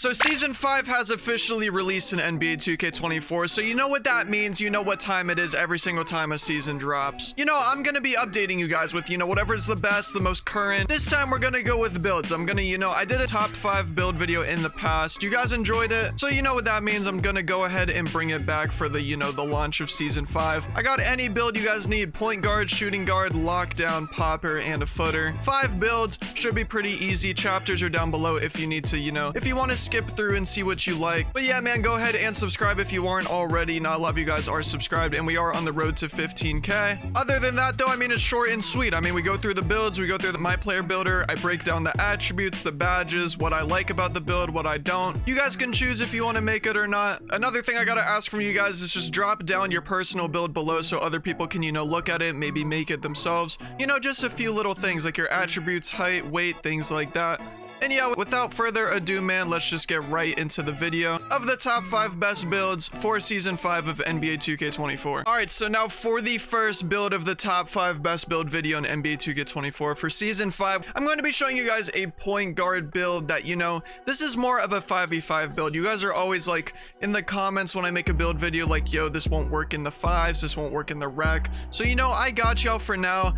So season 5 has officially released in NBA 2K24, so you know what that means. You know what time it is every single time a season drops. You know, I'm gonna be updating you guys with, whatever is the best, the most current. This time we're gonna go with builds. I'm gonna, I did a top 5 build video in the past. You guys enjoyed it, so you know what that means. I'm gonna go ahead and bring it back for the, the launch of season 5. I got any build you guys need: point guard, shooting guard, lockdown, popper, and a footer. 5 builds should be pretty easy. Chapters are down below if you need to, if you want to skip through and see what you like. But yeah, man, go ahead and subscribe if you aren't already. Not a lot of you guys are subscribed, and we are on the road to 15K. Other than that, though, it's short and sweet. We go through the builds, we go through the My Player Builder. I break down the attributes, the badges, what I like about the build, what I don't. You guys can choose if you want to make it or not. Another thing I gotta ask from you guys is just drop down your personal build below so other people can, look at it, maybe make it themselves. Just a few little things like your attributes, height, weight, things like that. And yeah, without further ado, man, let's just get right into the video of the top 5 best builds for season 5 of NBA 2K24. All right, so now for the first build of the top 5 best build video in NBA 2K24 for season 5, I'm going to be showing you guys a point guard build that, this is more of a 5v5 build. You guys are always like in the comments when I make a build video like, yo, this won't work in the 5s, this won't work in the rec. So, I got y'all for now.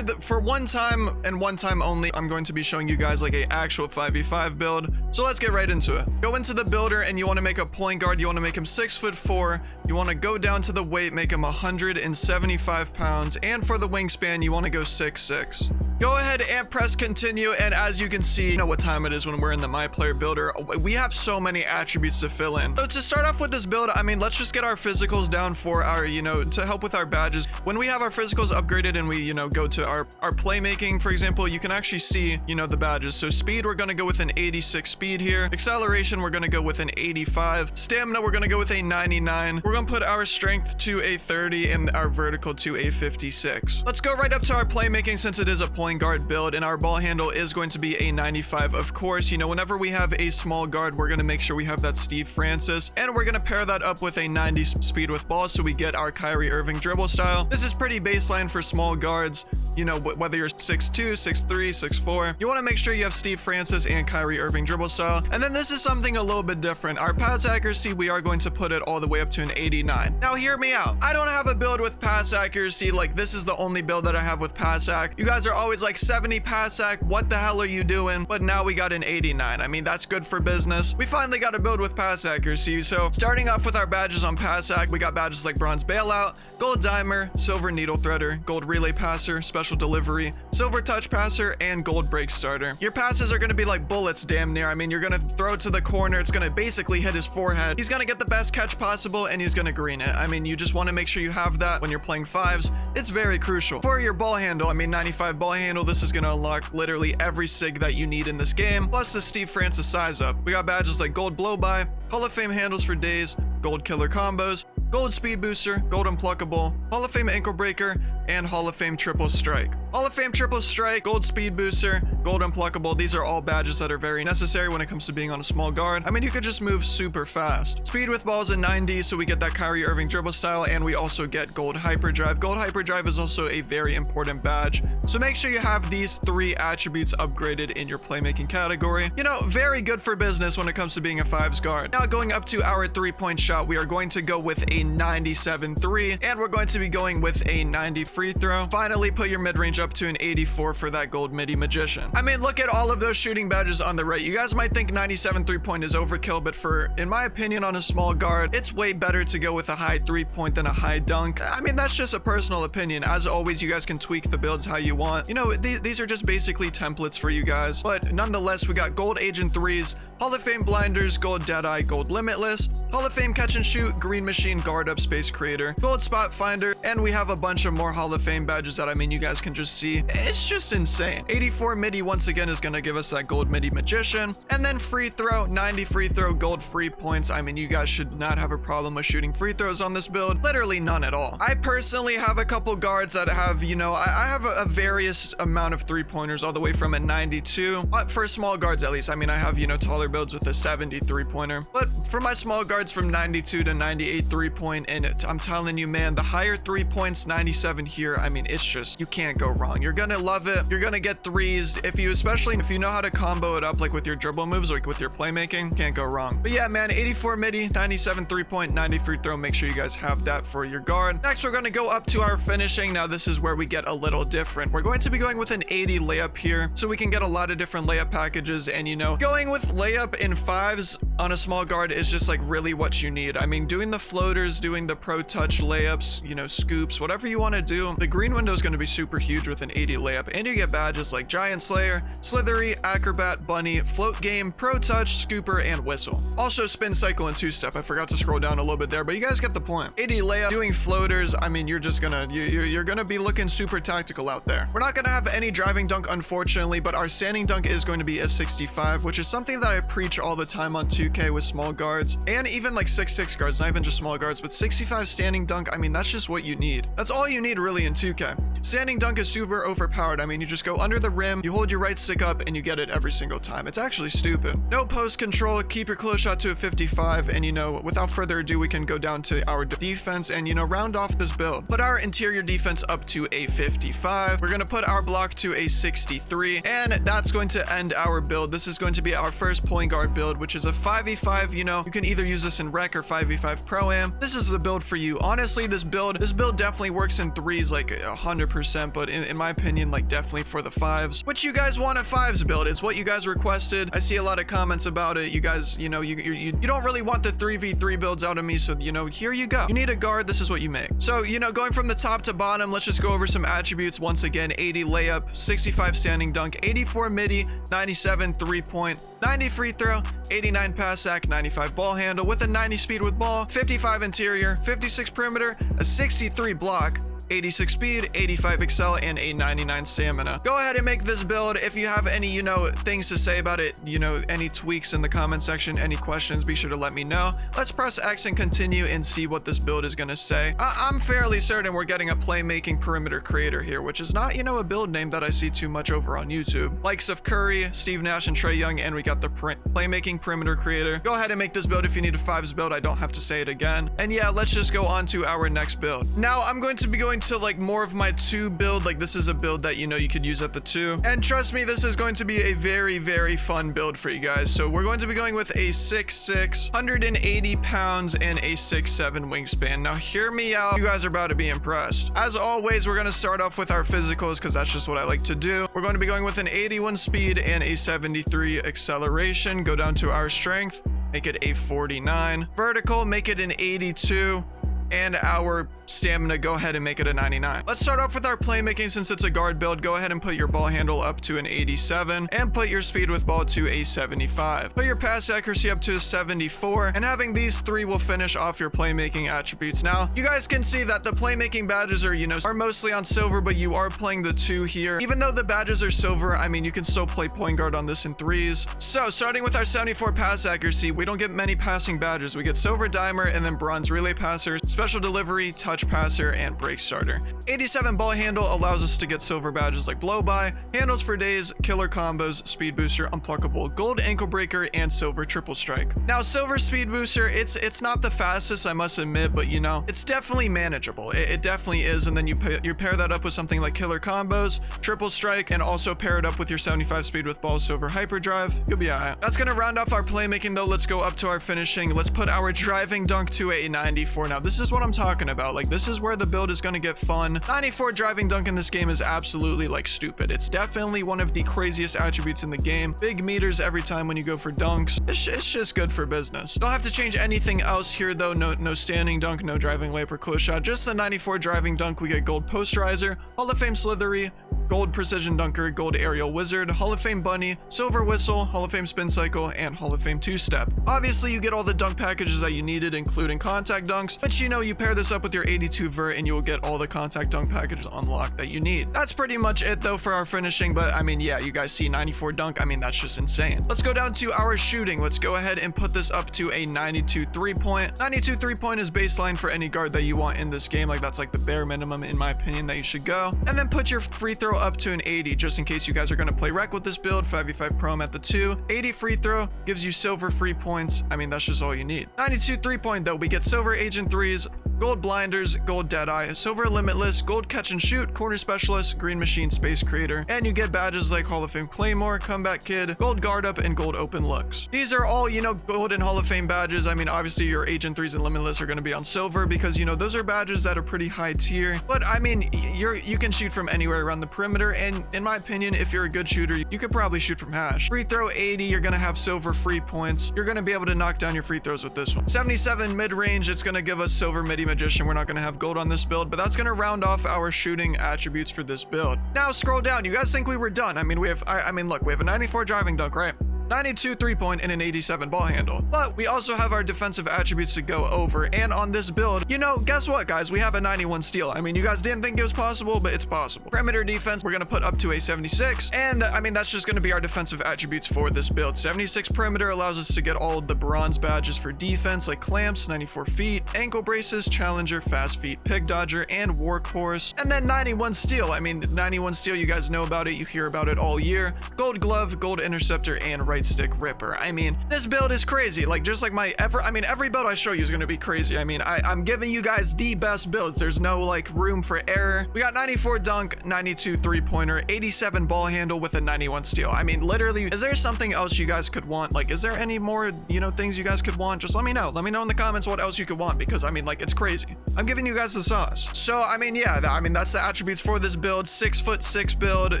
For one time and one time only, I'm going to be showing you guys like a actual 5v5 build. So let's get right into it. Go into the builder and you want to make a point guard. You want to make him 6'4". You want to go down to the weight, make him 175 pounds, and for the wingspan you want to go 6'6". Go ahead and press continue, and as you can see, you know what time it is when we're in the My Player Builder. We have so many attributes to fill in. So to start off with this build, let's just get our physicals down for our, to help with our badges. When we have our physicals upgraded and we, go to our playmaking, for example, you can actually see, the badges. So speed, we're going to go with an 86 speed here. Acceleration, we're going to go with an 85. Stamina, we're going to go with a 99. We're going to put our strength to a 30 and our vertical to a 56. Let's go right up to our playmaking since it is a point guard build, and our ball handle is going to be a 95. Of course, whenever we have a small guard, we're going to make sure we have that Steve Francis, and we're going to pair that up with a 90 speed with ball so we get our Kyrie Irving dribble style. This is pretty baseline for small guards, whether you're 6'2", 6'3", 6'4". You want to make sure you have Steve Francis and Kyrie Irving dribble style. And then this is something a little bit different. Our pass accuracy, we are going to put it all the way up to an 89. Now hear me out. I don't have a build with pass accuracy. Like, this is the only build that I have with pass ac. You guys are always like 70 pass ac. What the hell are you doing? But now we got an 89. That's good for business. We finally got a build with pass accuracy. So starting off with our badges on pass ac, we got badges like bronze bailout, gold dimer, silver needle threader, gold relay passer, special delivery, silver touch passer, and gold break starter. Your passes are going to be like bullets, damn near. You're going to throw it to the corner. It's going to basically hit his forehead. He's going to get the best catch possible, and he's going to green it. You just want to make sure you have that when you're playing 5s. It's very crucial. For your ball handle, 95 ball handle, this is going to unlock literally every sig that you need in this game, plus the Steve Francis size up. We got badges like gold blow by, Hall of Fame handles for days, gold killer combos, gold speed booster, gold unpluckable, Hall of Fame ankle breaker, and Hall of Fame triple strike. Hall of Fame triple strike, gold speed booster, gold unpluckable. These are all badges that are very necessary when it comes to being on a small guard. You could just move super fast. Speed with balls in 90, so we get that Kyrie Irving dribble style, and we also get gold hyperdrive. Gold hyperdrive is also a very important badge. So make sure you have these 3 attributes upgraded in your playmaking category. Very good for business when it comes to being a 5s guard. Now going up to our 3-point shot, we are going to go with a 97-3, and we're going to be going with a 90 free throw. Finally, put your mid-range up to an 84 for that gold midi magician. Look at all of those shooting badges on the right. You guys might think 97 3-point is overkill, but in my opinion, on a small guard, it's way better to go with a high 3-point than a high dunk. That's just a personal opinion. As always, you guys can tweak the builds how you want. These are just basically templates for you guys, but nonetheless, we got gold agent 3s, Hall of Fame blinders, gold deadeye, gold limitless, Hall of Fame catch and shoot, green machine, guard up space creator, gold spot finder, and we have a bunch of more Hall of Fame badges that you guys can just see. It's just insane. 84 midi once again is going to give us that gold midi magician, and then free throw, 90 free throw, gold free points. You guys should not have a problem with shooting free throws on this build. Literally none at all. I personally have a couple guards that have, I have a various amount of 3-pointers all the way from a 92. For small guards at least, I have, taller builds with a 70 3-pointer. But for my small guards from 92 to 98 3-point, and I'm telling you, man, the higher 3 points, 97 here, I mean, it's just, you can't go wrong. You're gonna love it. You're gonna get threes. Especially if you know how to combo it up, like with your dribble moves, like with your playmaking, can't go wrong. But yeah, man, 84 midi, 97 3-point, 90 free throw. Make sure you guys have that for your guard. Next, we're gonna go up to our finishing. Now, this is where we get a little different. We're going to be going with an 80 layup here, so we can get a lot of different layup packages. And you know, going with layup in fives on a small guard is just like really what you need. I mean, doing the floaters, doing the pro touch layups, you know, scoops, whatever you want to do, the green window is going to be super huge with an 80 layup. And you get badges like Giant Slayer, Slithery, Acrobat, Bunny, Float Game, Pro Touch, Scooper, and Whistle. Also Spin Cycle and Two-Step. I forgot to scroll down a little bit there, but you guys get the point. 80 layup, doing floaters, I mean, you're just gonna, you're gonna be looking super tactical out there. We're not gonna have any driving dunk, unfortunately, but our standing dunk is going to be a 65, which is something that I preach all the time on 2K with small guards, and even like 6'6" guards, not even just small guards, but 65 standing dunk, I mean, that's just what you need. That's all you need really in 2K. Standing dunk is super overpowered. I mean, you just go under the rim, you hold your right stick up, and you get it every single time. It's actually stupid. No post control, keep your close shot to a 55, and you know, without further ado, we can go down to our defense and, you know, round off this build. Put our interior defense up to a 55. We're gonna put our block to a 63, and that's going to end our build. This is going to be our first point guard build, which is a 5v5. You know, you can either use this in rec or 5v5 pro-am. This is the build for you. Honestly, this build definitely works in threes like 100%, but in my opinion, like definitely for the fives, which you guys want a fives build. It's what you guys requested. I see a lot of comments about it. You guys, you know, you don't really want the 3v3 builds out of me, so you know, here you go. You need a guard, this is what you make. So, you know, going from the top to bottom, let's just go over some attributes once again. 80 layup, 65 standing dunk, 84 midi, 97 3-point, 90 free throw, 89 pass act, 95 ball handle with a 90 speed with ball, 55 interior, 56 perimeter, a 63 block, 86 speed, 85 excel, and a 99 stamina. Go ahead and make this build. If you have any, you know, things to say about it, you know, any tweaks in the comment section, any questions, be sure to let me know. Let's press X and continue and see what this build is going to say. I'm fairly certain we're getting a playmaking perimeter creator here, which is not, you know, a build name that I see too much over on YouTube. Likes of Curry, Steve Nash, and Trae Young, and we got the playmaking perimeter creator. Go ahead and make this build if you need a fives build. I don't have to say it again. And yeah, let's just go on to our next build. Now, I'm going to be going to like more of my 2 build. Like, this is a build that, you know, you could use at the 2, and trust me, this is going to be a very, very fun build for you guys. So we're going to be going with a 6'6", 180 pounds, and a 6'7" wingspan. Now hear me out, you guys are about to be impressed. As always, we're going to start off with our physicals because that's just what I like to do. We're going to be going with an 81 speed and a 73 acceleration. Go down to our strength, make it a 49. Vertical, make it an 82. And our stamina, go ahead and make it a 99. Let's start off with our playmaking. Since it's a guard build, go ahead and put your ball handle up to an 87 and put your speed with ball to a 75. Put your pass accuracy up to a 74, and having these 3 will finish off your playmaking attributes. Now, you guys can see that the playmaking badges are, you know, are mostly on silver, but you are playing the 2 here. Even though the badges are silver, I mean, you can still play point guard on this in 3s. So starting with our 74 pass accuracy, we don't get many passing badges. We get silver dimer and then bronze relay passer, special delivery, touch passer, and break starter. 87 ball handle allows us to get silver badges like blow by, handles for days, killer combos, speed booster, unpluckable, gold ankle breaker, and silver triple strike. Now, silver speed booster, it's not the fastest, I must admit, but you know, it's definitely manageable. It definitely is. And then you pair that up with something like killer combos, triple strike, and also pair it up with your 75 speed with ball silver hyperdrive. You'll be alright. That's gonna round off our playmaking though. Let's go up to our finishing. Let's put our driving dunk to a 94. Now, this is what I'm talking about. Like, this is where the build is going to get fun. 94 driving dunk in this game is absolutely like stupid. It's definitely one of the craziest attributes in the game. Big meters every time when you go for dunks. It's just good for business. Don't have to change anything else here though. No standing dunk, no driving layup or close shot. Just the 94 driving dunk. We get gold posterizer, Hall of Fame Slithery, gold precision dunker, gold aerial wizard, Hall of Fame bunny, silver whistle, Hall of Fame spin cycle, and Hall of Fame 2-step. Obviously, you get all the dunk packages that you needed, including contact dunks, but you know, you pair this up with your 82 vert and you will get all the contact dunk packages unlocked that you need. That's pretty much it though for our finishing, but I mean, yeah, you guys see 94 dunk. I mean, that's just insane. Let's go down to our shooting. Let's go ahead and put this up to a 92 3-point. 92 3-point is baseline for any guard that you want in this game. Like, that's like the bare minimum in my opinion that you should go. And then put your free throw up to an 80, just in case you guys are going to play rec with this build. 5v5 prom at the 2. 80 free throw gives you silver free points. I mean, that's just all you need. 92 3-point though, we get silver agent 3s, gold blinders, gold deadeye, silver limitless, gold catch and shoot, corner specialist, green machine space creator, and you get badges like Hall of Fame Claymore, comeback kid, gold guard up, and gold open looks. These are all, you know, golden Hall of Fame badges. I mean, obviously your agent 3s and limitless are going to be on silver because, you know, those are badges that are pretty high tier. But I mean, you can shoot from anywhere around the perimeter, and in my opinion, if you're a good shooter, you could probably shoot from hash. Free throw 80, you're going to have silver free points. You're going to be able to knock down your free throws with this one. 77 mid-range, it's going to give us silver midi magician. We're not going to have gold on this build, but that's going to round off our shooting attributes for this build. Now scroll down. You guys think we were done? I mean, I mean, look, we have a 94 driving dunk, right? 92 3-point and an 87 ball handle. But we also have our defensive attributes to go over. And on this build, you know, guess what, guys? We have a 91 steal. I mean, you guys didn't think it was possible, but it's possible. Perimeter defense, we're going to put up to a 76. And I mean, that's just going to be our defensive attributes for this build. 76 perimeter allows us to get all of the bronze badges for defense, like clamps, 94 feet, ankle braces, challenger, fast feet, pig dodger, and workhorse. And then 91 steal. I mean, 91 steal, you guys know about it. You hear about it all year. Gold glove, gold interceptor, and right stick ripper. I mean, this build is crazy. Like, just like every build I show you is going to be crazy. I mean, I'm giving you guys the best builds. There's no like room for error. We got 94 dunk, 92 3-pointer, 87 ball handle with a 91 steal. I mean, literally, is there something else you guys could want? Like, is there any more, you know, things you guys could want? Just let me know. Let me know in the comments what else you could want, because I mean, like, it's crazy. I'm giving you guys the sauce. So, I mean, yeah, I mean, that's the attributes for this build. 6'6" build.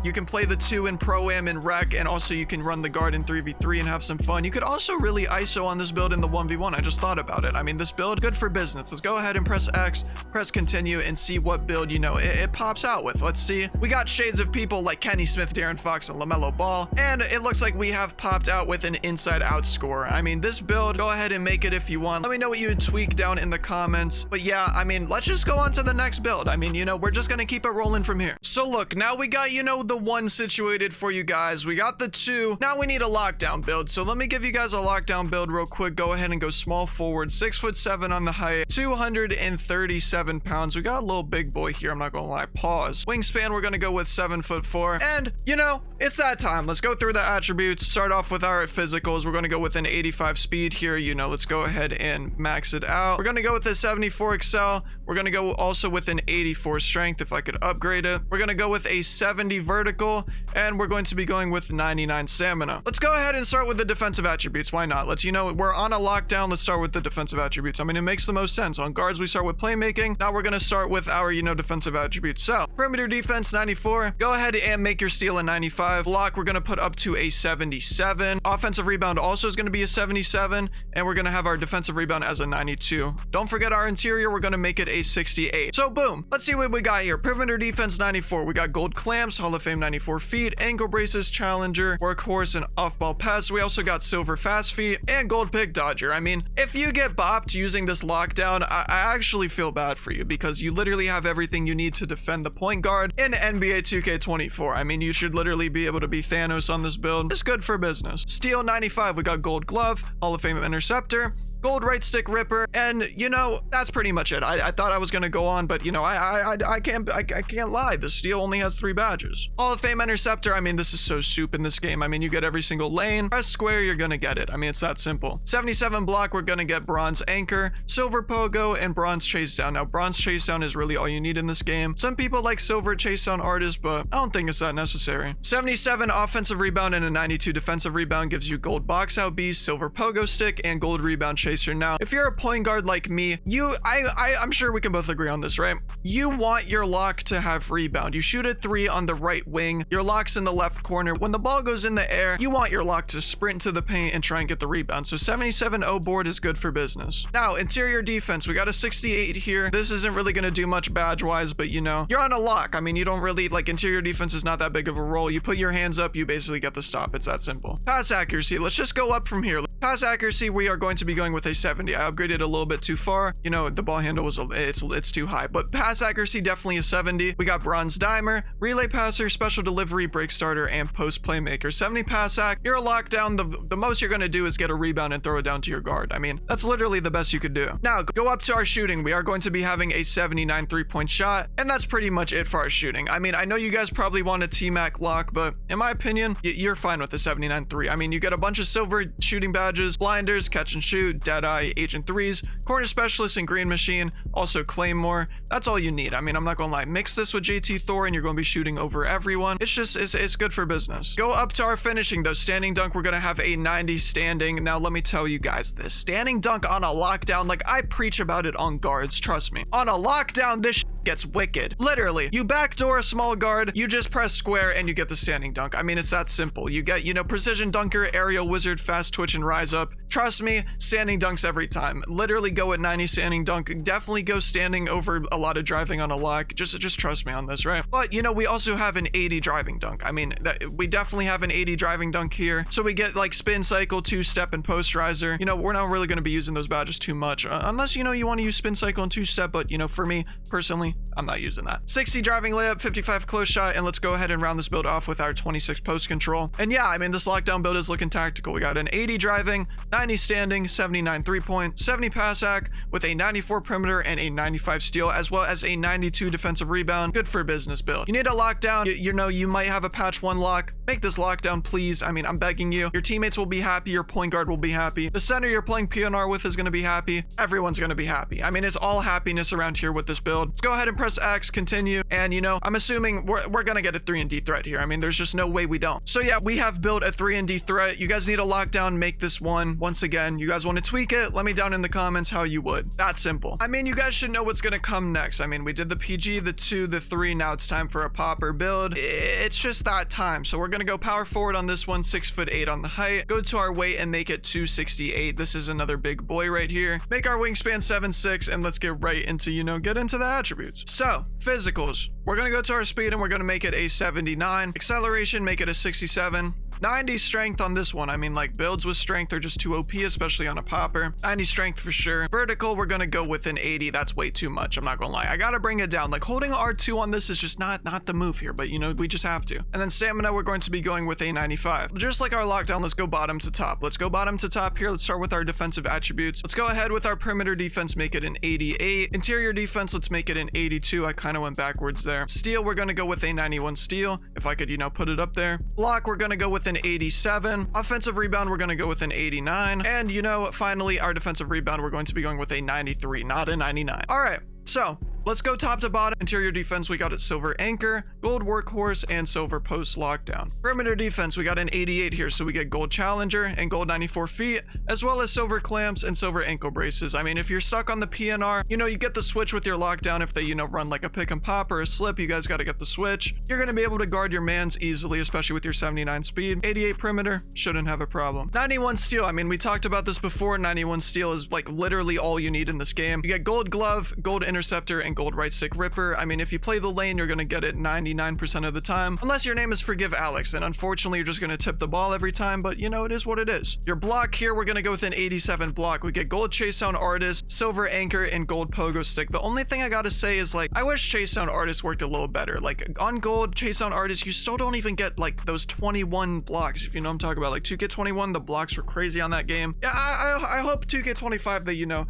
You can play the 2 in Pro-Am and Rec, and also you can run the guard in 3v3 and have some fun. You could also really ISO on this build in the 1v1. I just thought about it. I mean, this build, good for business. Let's go ahead and press X, press continue, and see what build, you know, it pops out with. Let's see. We got shades of people like Kenny Smith, Darren Fox, and LaMelo Ball, and it looks like we have popped out with an inside-out score. I mean, this build, go ahead and make it if you want. Let me know what you would tweak down in the comments. But yeah, I mean, let's just go on to the next build. I mean, you know, we're just gonna keep it rolling from here. So look, now we got, you know, the 1 situated for you guys. We got the 2. Now we need a lockdown build. So let me give you guys a lockdown build real quick. Go ahead and go small forward, 6'7" on the height, 237 pounds. We got a little big boy here. I'm not gonna lie. Pause. Wingspan, we're gonna go with 7'4". And you know, it's that time. Let's go through the attributes. Start off with our physicals. We're gonna go with an 85 speed here. You know, let's go ahead and max it out. We're gonna go with a 74 excel. We're gonna go also with an 84 strength if I could upgrade it. We're gonna go with a 70 vertical, and we're going to be going with 99 stamina. Let's go ahead and start with the defensive attributes. Why not? Let's, you know, we're on a lockdown. Let's start with the defensive attributes. I mean, it makes the most sense. On guards, we start with playmaking. Now we're going to start with our, you know, defensive attributes. So perimeter defense, 94. Go ahead and make your steal a 95. Block, we're going to put up to a 77. Offensive rebound also is going to be a 77. And we're going to have our defensive rebound as a 92. Don't forget our interior. We're going to make it a 68. So boom. Let's see what we got here. Perimeter defense, 94. We got gold clamps, Hall of Fame 94 feet, ankle braces, challenger, workhorse, and off-ball pass. We also got silver fast feet and gold pig dodger. I mean, if you get bopped using this lockdown, I actually feel bad for you, because you literally have everything you need to defend the point guard in NBA 2K24. I mean, you should literally be able to be Thanos on this build. It's good for business. Steel 95, we got gold glove, Hall of Fame interceptor, gold right stick ripper, and you know, that's pretty much it. I thought I was gonna go on, but you know, I can't lie. The steel only has 3 badges. Hall of Fame interceptor, I mean, this is so soup in this game. I mean, you get every single lane. Press square, you're gonna get it. I mean, it's that simple. 77 block, we're gonna get bronze anchor, silver pogo, and bronze chase down. Now, bronze chase down is really all you need in this game. Some people like silver chase down artists, but I don't think it's that necessary. 77 offensive rebound and a 92 defensive rebound gives you gold box out beast, silver pogo stick, and gold rebound chase. Now, if you're a point guard like me, I'm sure we can both agree on this, right? You want your lock to have rebound. You shoot a 3 on the right wing, your lock's in the left corner. When the ball goes in the air, you want your lock to sprint to the paint and try and get the rebound. So 77-0 board is good for business. Now, interior defense, we got a 68 here. This isn't really going to do much badge-wise, but you know, you're on a lock. I mean, you don't really, like, interior defense is not that big of a role. You put your hands up, you basically get the stop. It's that simple. Pass accuracy, let's just go up from here. Pass accuracy, we are going to be going with a 70. I upgraded a little bit too far. You know, the ball handle was it's too high, but pass accuracy definitely a 70. We got bronze dimer, relay passer, special delivery, break starter, and post playmaker. 70 pass ac. You're a lockdown. The most you're going to do is get a rebound and throw it down to your guard. I mean, that's literally the best you could do. Now, go up to our shooting. We are going to be having a 79 3-point shot, and that's pretty much it for our shooting. I mean, I know you guys probably want a T-Mac lock, but in my opinion, you're fine with the 79 3. I mean, you get a bunch of silver shooting badges, blinders, catch and shoot, Deadeye, Agent 3s, Corner Specialist, and Green Machine. Also Claymore. That's all you need. I mean, I'm not gonna lie. Mix this with JT Thor and you're gonna be shooting over everyone. It's just, it's good for business. Go up to our finishing though. Standing dunk, we're gonna have a 90 standing. Now, let me tell you guys this. Standing dunk on a lockdown, like I preach about it on guards, trust me. On a lockdown, this gets wicked. Literally, you backdoor a small guard, you just press square and you get the standing dunk. I mean, it's that simple. You get, you know, precision dunker, aerial wizard, fast twitch, and rise up. Trust me, standing dunks every time. Literally go at 90 standing dunk. Definitely go standing over a lot of driving on a lock. Just trust me on this, right? But, you know, we also have an 80 driving dunk. I mean, we definitely have an 80 driving dunk here. So we get like spin cycle, two-step, and post riser. You know, we're not really going to be using those badges too much. Unless, you know, you want to use spin cycle and two-step. But, you know, for me, personally, I'm not using that. 60 driving layup, 55 close shot, and let's go ahead and round this build off with our 26 post control. And yeah, I mean, this lockdown build is looking tactical. We got an 80 driving, 90 standing, 79 3-point, 70 pass ac with a 94 perimeter and a 95 steal, as well as a 92 defensive rebound. Good for business build. You need a lockdown. You know, you might have a patch 1 lock. Make this lockdown, please. I mean, I'm begging you. Your teammates will be happy. Your point guard will be happy. The center you're playing PNR with is going to be happy. Everyone's going to be happy. I mean, it's all happiness around here with this build. Let's go ahead and press X, continue. And, you know, I'm assuming we're going to get a 3-and-D threat here. I mean, there's just no way we don't. So yeah, we have built a 3-and-D threat. You guys need a lockdown. Make this one. Once again, you guys want to tweak it? Let me down in the comments how you would. That simple. I mean, you guys should know what's going to come next. I mean, we did the PG, the 2, the 3. Now it's time for a popper build. It's just that time. So we're going to go power forward on this one, 6'8" on the height. Go to our weight and make it 268. This is another big boy right here. Make our wingspan 7'6", and let's get right into, you know, get into the attributes. So physicals, we're going to go to our speed and we're going to make it a 79. Acceleration, make it a 67. 90 strength on this one. I mean, like, builds with strength are just too OP, especially on a popper. 90 strength for sure. Vertical, we're gonna go with an 80. That's way too much. I'm not gonna lie. I gotta bring it down. Like, holding R2 on this is just not the move here, but you know, we just have to. And then stamina, we're going to be going with a 95. Just like our lockdown, let's go bottom to top. Let's go bottom to top here. Let's start with our defensive attributes. Let's go ahead with our perimeter defense, make it an 88. Interior defense, let's make it an 82. I kind of went backwards there. Steel, we're gonna go with a 91 steel. If I could, you know, put it up there. Block, we're gonna go with an 87. Offensive rebound, we're going to go with an 89. And, you know, finally, our defensive rebound, we're going to be going with a 93, not a 99. All right, so let's go top to bottom. Interior defense, we got it silver anchor, gold workhorse, and silver post lockdown. Perimeter defense, we got an 88 here, so we get gold challenger and gold 94 feet, as well as silver clamps and silver ankle braces. I mean, if you're stuck on the PNR, you know, you get the switch with your lockdown. If they, you know, run like a pick and pop or a slip, you guys got to get the switch. You're going to be able to guard your mans easily, especially with your 79 speed. 88 perimeter, shouldn't have a problem. 91 steel, I mean, we talked about this before. 91 steel is like literally all you need in this game. You get gold glove, gold interceptor, and gold right stick ripper. I mean, if you play the lane, you're going to get it 99% of the time, unless your name is Forgive Alex, and unfortunately you're just going to tip the ball every time, but you know, it is what it is. Your block here, we're going to go with an 87 block. We get gold chase sound artist, silver anchor, and gold pogo stick. The only thing I gotta say is, like, I wish chase sound artist worked a little better. Like, on gold chase sound artist, you still don't even get like those 21 blocks, if you know what I'm talking about. Like 2K21, the blocks were crazy on that game. Yeah, I hope 2K25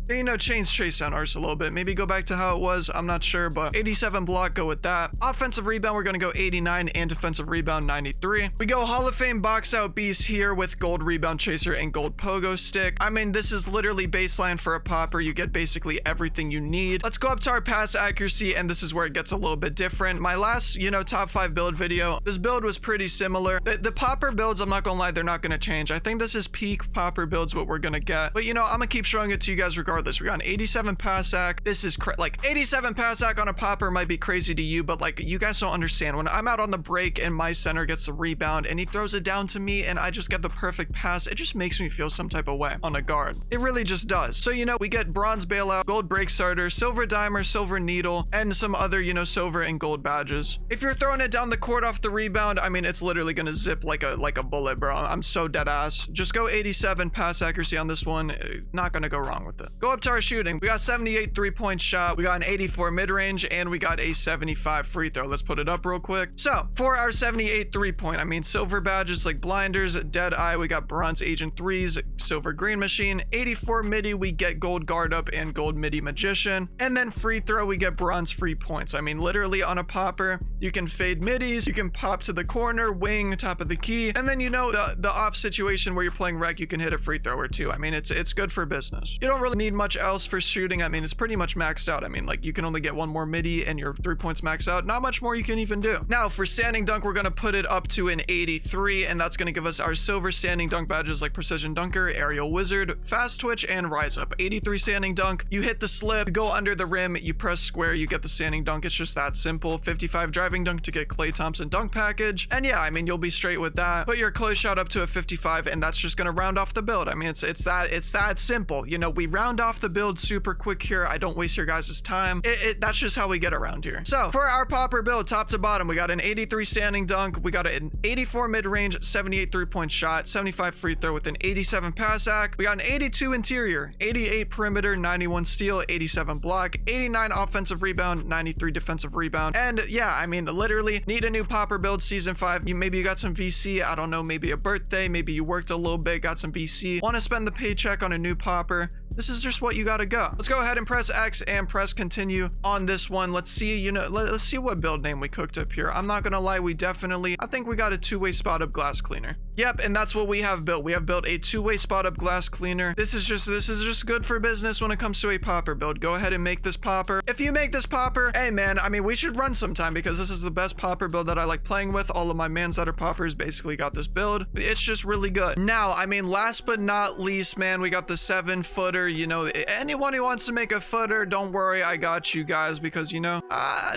they change chase sound artist a little bit. Maybe go back to how it was. I'm not sure, but 87 block, go with that. Offensive rebound, we're gonna go 89, and defensive rebound 93. We go Hall of Fame box out beast here with gold rebound chaser and gold pogo stick. I mean, this is literally baseline for a popper. You get basically everything you need. Let's go up to our pass accuracy, and this is where it gets a little bit different. My last, you know, top 5 build video, this build was pretty similar. The popper builds, I'm not gonna lie, they're not gonna change. I think this is peak popper builds what we're gonna get, but you know, I'm gonna keep showing it to you guys regardless. We got an 87 pass ac. This is like 87 pass ac on a popper might be crazy to you, but like, you guys don't understand. When I'm out on the break and my center gets the rebound and he throws it down to me and I just get the perfect pass, it just makes me feel some type of way on a guard. It really just does. So, you know, we get bronze bailout, gold break starter, silver dimer, silver needle, and some other, you know, silver and gold badges. If you're throwing it down the court off the rebound, I mean, it's literally gonna zip like a bullet, bro. I'm so dead ass. Just go 87 pass accuracy on this one. Not gonna go wrong with it. Go up to our shooting. We got 78 3-point shot. We got an 85 84 mid-range, and we got a 75 free throw. Let's put it up real quick. So for our 78 3-point, I mean, silver badges like blinders, dead eye, we got bronze agent 3s, silver green machine. 84 midi, we get gold guard up and gold midi magician. And then free throw, we get bronze free points. I mean, literally on a popper, you can fade middies, you can pop to the corner, wing, top of the key, and then, you know, the off situation where you're playing rec, you can hit a free throw or two. I mean, it's good for business. You don't really need much else for shooting. I mean, it's pretty much maxed out. I mean, like, you can only get one more midi and your 3 points maxed out. Not much more you can even do. Now for standing dunk, we're gonna put it up to an 83, and that's gonna give us our silver standing dunk badges like precision dunker, aerial wizard, fast twitch, and rise up. 83 standing dunk, you hit the slip, you go under the rim, you press square, you get the standing dunk. It's just that simple. 55 driving dunk to get Klay Thompson dunk package, and yeah, I mean, you'll be straight with that. Put your close shot up to a 55, and that's just gonna round off the build. I mean, it's that simple. You know, we round off the build super quick here. I don't waste your guys' time. That's just how we get around here. So for our popper build, top to bottom, we got an 83 standing dunk, we got an 84 mid-range, 78 3-point shot, 75 free throw with an 87 pass act. We got an 82 interior, 88 perimeter, 91 steal, 87 block, 89 offensive rebound, 93 defensive rebound. And yeah, I mean, literally need a new popper build season 5. Maybe you got some VC, I don't know, maybe a birthday, maybe you worked a little bit, got some VC, want to spend the paycheck on a new popper. This is just what you gotta go. Let's go ahead and press X and press continue on this one. Let's see, you know, let's see what build name we cooked up here. I'm not gonna lie, I think we got a two-way spot up glass cleaner. Yep, and that's what we have built. We have built a two-way spot up glass cleaner. This is just good for business when it comes to a popper build. Go ahead and make this popper. If you make this popper, hey man, I mean, we should run sometime because this is the best popper build that I like playing with. All of my mans that are poppers basically got this build. It's just really good. Now, I mean, last but not least, man, we got the 7-footer. You know, anyone who wants to make a footer, don't worry, I got you guys, because, you know,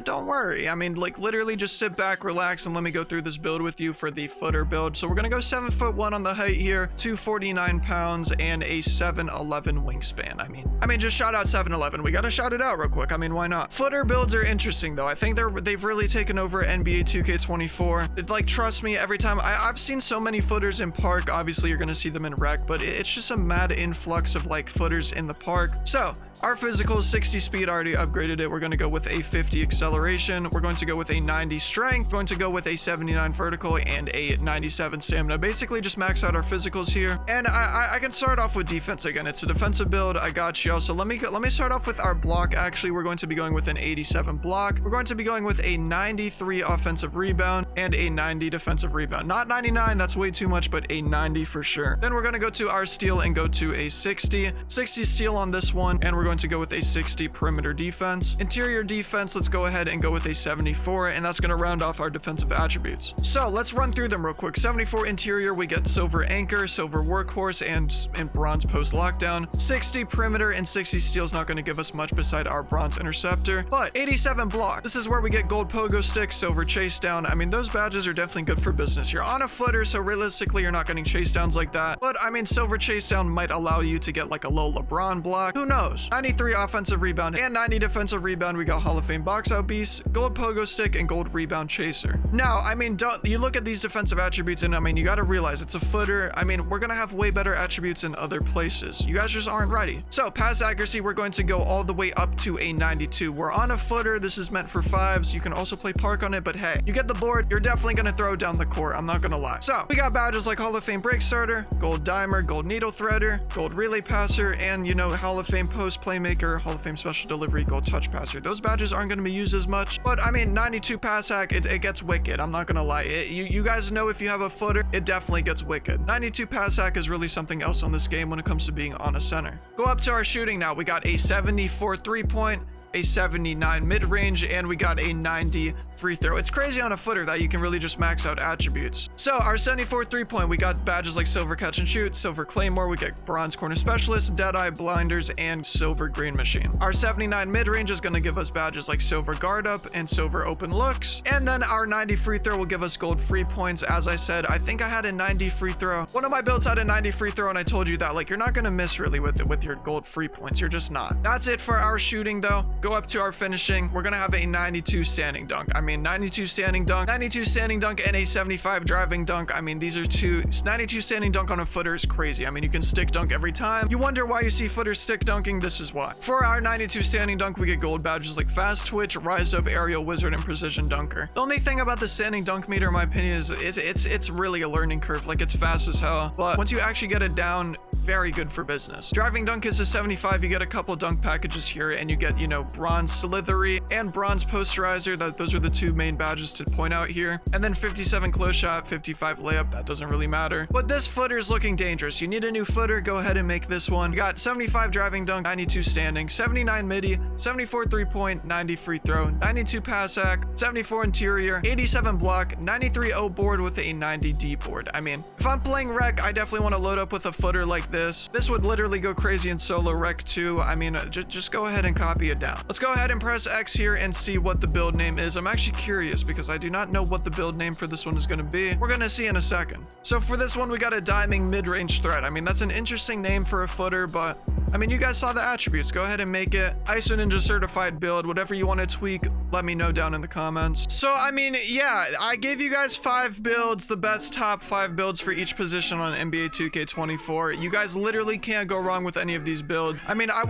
don't worry. I mean, like, literally just sit back, relax, and let me go through this build with you for the footer build. So we're gonna go 7'1" on the height here, 249 pounds, and a 7'11" wingspan. I mean, just shout out 7'11". We gotta shout it out real quick. I mean, why not? Footer builds are interesting though. I think they've really taken over NBA 2K24. Like, trust me, every time I've seen so many footers in park. Obviously, you're gonna see them in rec, but it's just a mad influx of like footers in the park. So our physical 60 speed, already upgraded it. We're going to go with a 50 acceleration. We're going to go with a 90 strength, going to go with a 79 vertical and a 97 stamina. Basically just max out our physicals here. And I can start off with defense again. It's a defensive build. I got you. So let me start off with our block. Actually, we're going to be going with an 87 block. We're going to be going with a 93 offensive rebound and a 90 defensive rebound. Not 99, that's way too much, but a 90 for sure. Then we're going to go to our steal and go to a 60 steal on this one, and we're going to go with a 60 perimeter defense. Interior defense, let's go ahead and go with a 74, and that's going to round off our defensive attributes. So let's run through them real quick. 74 interior, we get silver anchor, silver workhorse, and bronze post lockdown. 60 perimeter and 60 steal is not going to give us much beside our bronze interceptor, but 87 block, this is where we get gold pogo stick, silver chase down. I mean, those badges are definitely good for business. You're on a footer, so realistically you're not getting chase downs like that, but I mean, silver chase down might allow you to get like a low LeBron block. Who knows? 93 offensive rebound and 90 defensive rebound. We got Hall of Fame box out beast, gold pogo stick, and gold rebound chaser. Now, I mean, you look at these defensive attributes, and I mean, you got to realize it's a footer. I mean, we're gonna have way better attributes in other places. You guys just aren't ready. So pass accuracy, we're going to go all the way up to a 92. We're on a footer. This is meant for fives. You can also play park on it, but hey, you get the board. You're definitely gonna throw it down the court. I'm not gonna lie. So we got badges like Hall of Fame break starter, gold dimer, gold needle threader, gold relay passer, and, you know, Hall of Fame post playmaker, Hall of Fame special delivery, gold touch passer. Those badges aren't going to be used as much, but I mean, 92 pass hack, it gets wicked. I'm not gonna lie. You guys know, if you have a footer, it definitely gets wicked. 92 pass hack is really something else on this game when it comes to being on a center. Go up to our shooting now. We got a 74 3-point, a 79 mid-range, and we got a 90 free throw. It's crazy on a footer that you can really just max out attributes. So our 74 3-point, we got badges like silver catch and shoot, silver claymore, we get bronze corner specialist, deadeye, blinders, and silver green machine. Our 79 mid-range is going to give us badges like silver guard up and silver open looks, and then our 90 free throw will give us gold free points. As I said, I think I had a 90 free throw. One of my builds had a 90 free throw, and I told you that, like, you're not going to miss really with your gold free points. You're just not. That's it for our shooting though. go up to our finishing. We're gonna have a 92 standing dunk. I mean, 92 standing dunk, 92 standing dunk, and a 75 driving dunk. I mean, these are two. 92 standing dunk on a footer is crazy. I mean, you can stick dunk every time. You wonder why you see footers stick dunking. This is why. For our 92 standing dunk, we get gold badges like fast twitch, rise up, aerial wizard, and precision dunker. The only thing about the standing dunk meter, in my opinion, is it's really a learning curve. Like, it's fast as hell, but once you actually get it down, very good for business. Driving dunk is a 75. You get a couple dunk packages here, and you get, you know, bronze slithery and bronze posterizer. Those are the two main badges to point out here. And then 57 close shot, 55 layup. That doesn't really matter. But this footer is looking dangerous. You need a new footer. Go ahead and make this one. You got 75 driving dunk, 92 standing, 79 midi, 74 3-point, 90 free throw, 92 pass hack, 74 interior, 87 block, 93 O board with a 90 D board. I mean, if I'm playing rec, I definitely want to load up with a footer like this. This would literally go crazy in solo rec too. I mean, just go ahead and copy it down. Let's go ahead and press X here and see what the build name is. I'm actually curious because I do not know what the build name for this one is going to be. We're going to see in a second. So for this one, we got a diming mid-range threat. I mean, that's an interesting name for a footer, but I mean, you guys saw the attributes. Go ahead and make it ISO Ninja certified build. Whatever you want to tweak, let me know down in the comments. So, I mean, yeah, I gave you guys 5 builds, the best top 5 builds for each position on NBA 2K24. You guys literally can't go wrong with any of these builds. I mean, I'm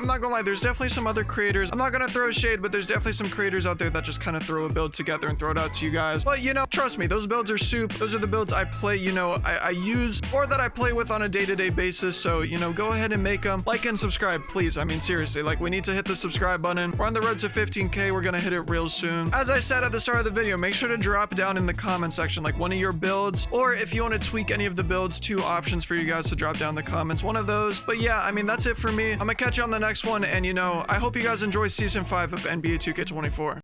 not gonna lie, there's definitely some other creators. I'm not gonna throw shade, but there's definitely some creators out there that just kind of throw a build together and throw it out to you guys. But, you know, trust me, those builds are soup. Those are the builds I play, you know, I use or that I play with on a day-to-day basis. So, you know, go ahead and make them. Like and subscribe, please. I mean, seriously, like, we need to hit the subscribe button. We're on the road to 15K. We're gonna hit it real soon. As I said at the start of the video, make sure to drop down in the comment section, like, one of your builds, or if you want to tweak any of the builds, 2 options for you guys to drop down in the comments, one of those. But yeah, I mean, that's it for me. I'm gonna catch you on the next one, and you know, I hope you guys enjoy season 5 of NBA 2K24.